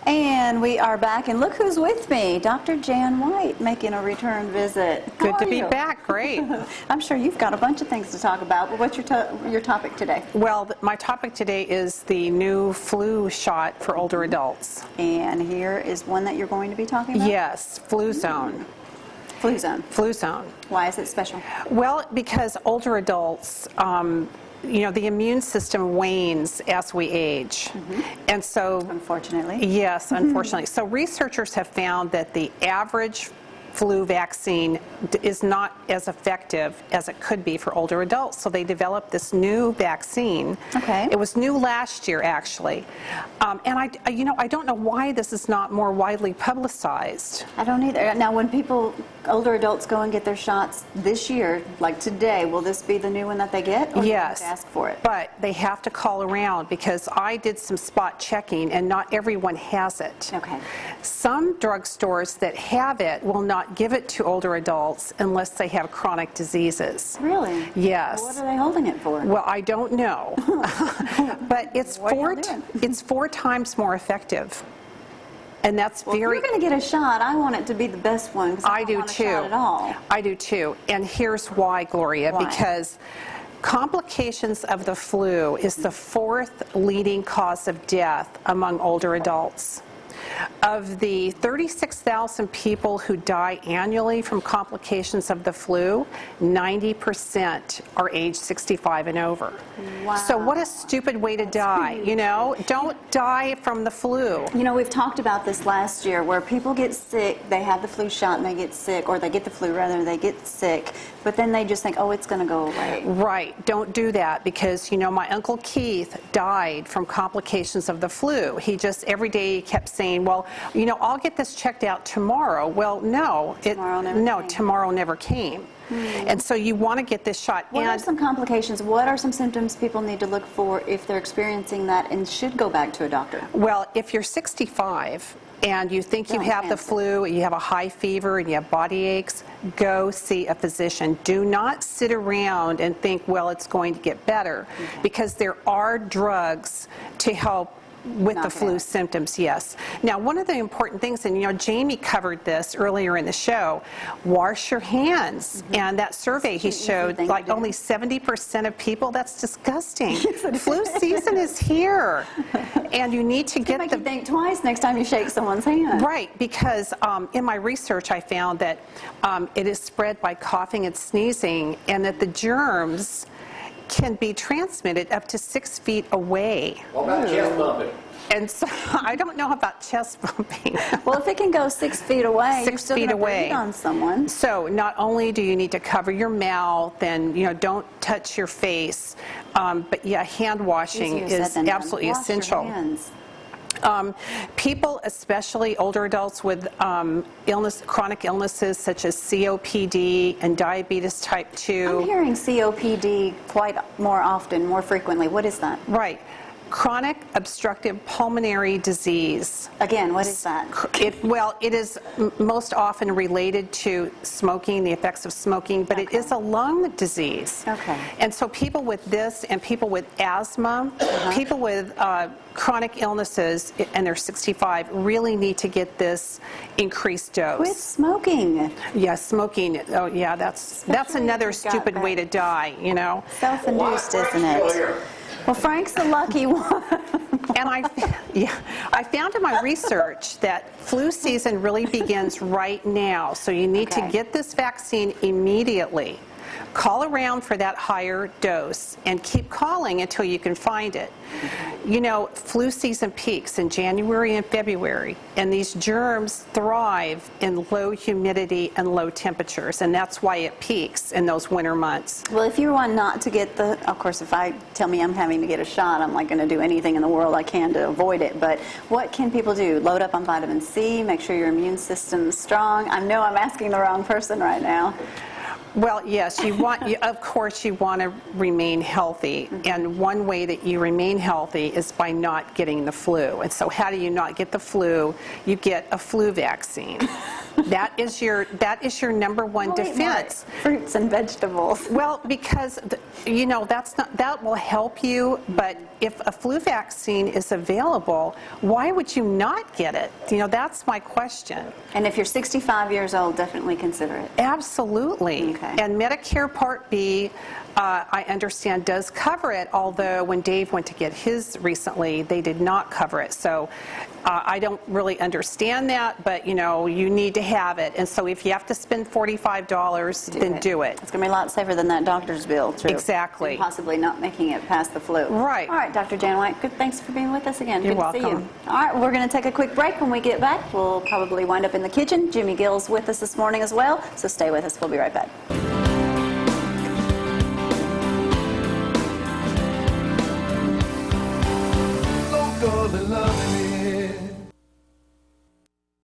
And we are back, and look who's with me, Dr. Jan White, making a return visit. Good to be back. Great. I'm sure you've got a bunch of things to talk about, but what's your topic today? Well, my topic today is the new flu shot for older adults. And here is one that you're going to be talking about? Yes, Fluzone. Fluzone. Fluzone. Why is it special? Well, because older adults, you know, the immune system wanes as we age. And so, unfortunately. Yes, unfortunately. So researchers have found that the average flu vaccine is not as effective as it could be for older adults. So they developed this new vaccine. Okay. It was new last year, actually. And I don't know why this is not more widely publicized. I don't either. Now, when older adults go and get their shots this year, like today, will this be the new one that they get? Or Yes. Do they have to ask for it? But they have to call around because I did some spot checking and not everyone has it. Okay. Some drugstores that have it will not give it to older adults unless they have chronic diseases. Really? Yes. Well, what are they holding it for? Well, I don't know. But it's What four times more effective. And that's Well, very... if you're going to get a shot, I want it to be the best one because I don't want a shot at all. I do too. And here's why, Gloria. Why? Because complications of the flu is the fourth leading cause of death among older adults. Of the 36,000 people who die annually from complications of the flu, 90% are age 65 and over. Wow. So what a stupid way to die, you know? Don't die from the flu. You know, we've talked about this last year where people get sick, they have the flu shot and they get sick, or they get the flu rather, they get sick, but then they just think, oh, it's going to go away. Right. Don't do that because, you know, my Uncle Keith died from complications of the flu. He just every day kept saying, well, you know, I'll get this checked out tomorrow. Well, no. Tomorrow never came. And so you want to get this shot. What are some complications? What are some symptoms people need to look for if they're experiencing that and should go back to a doctor? Well, if you're 65 and you think you have the flu, you have a high fever, and you have body aches, go see a physician. Do not sit around and think, well, it's going to get better, because there are drugs to help with the flu symptoms, yes. Now, one of the important things, and you know, Jamie covered this earlier in the show, wash your hands. And that survey he showed, like only 70% of people, that's disgusting. Flu season is here. And you need to get you think twice next time you shake someone's hand. Right, because in my research I found that it is spread by coughing and sneezing, and that the germs can be transmitted up to 6 feet away. What about chest bumping? And so I don't know about chest bumping. Well, if it can go 6 feet away, 6 you're still feet going to away breathe on someone. So not only do you need to cover your mouth and, you know, don't touch your face, but yeah, hand washing is absolutely essential. Wash your hands. People, especially older adults with chronic illnesses such as COPD and diabetes type 2. I'm hearing COPD quite more frequently. What is that? Right. Chronic obstructive pulmonary disease. Again, what is that? It is most often related to smoking, the effects of smoking, but it is a lung disease. Okay. And so people with this and people with asthma, people with chronic illnesses, and they're 65, really need to get this increased dose. Quit smoking. Yeah, smoking. Oh, yeah, that's another stupid way to die, you know. Self-induced, isn't it? Well, Frank's the lucky one. And I found in my research that flu season really begins right now. So you need to get this vaccine immediately. Call around for that higher dose and keep calling until you can find it. You know, flu season peaks in January and February, and these germs thrive in low humidity and low temperatures, and that's why it peaks in those winter months. Well, if you want not to get of course, if I tell me I'm having to get a shot, I'm like going to do anything in the world I can to avoid it. But what can people do? Load up on vitamin C, make sure your immune system is strong. I know I'm asking the wrong person right now. Well, yes, of course, you want to remain healthy, and one way that you remain healthy is by not getting the flu. And so how do you not get the flu? You get a flu vaccine. That is your number one defense. Fruits and vegetables. Well, because that will help you, but if a flu vaccine is available, why would you not get it? That's my question. And if you're 65 years old, definitely consider it. Absolutely. Okay. And Medicare Part B, I understand, does cover it, although when Dave went to get his recently, they did not cover it. So I don't really understand that, but you need to have it. And so if you have to spend $45, then do it. It's going to be a lot safer than that doctor's bill, too. Exactly. And possibly not making it past the flu. Right. All right, Dr. Jan White, good. Thanks for being with us again. You're good to see welcome. you. All right, we're going to take a quick break. When we get back, we'll probably wind up in the kitchen. Jimmy Gill's with us this morning as well, so stay with us. We'll be right back.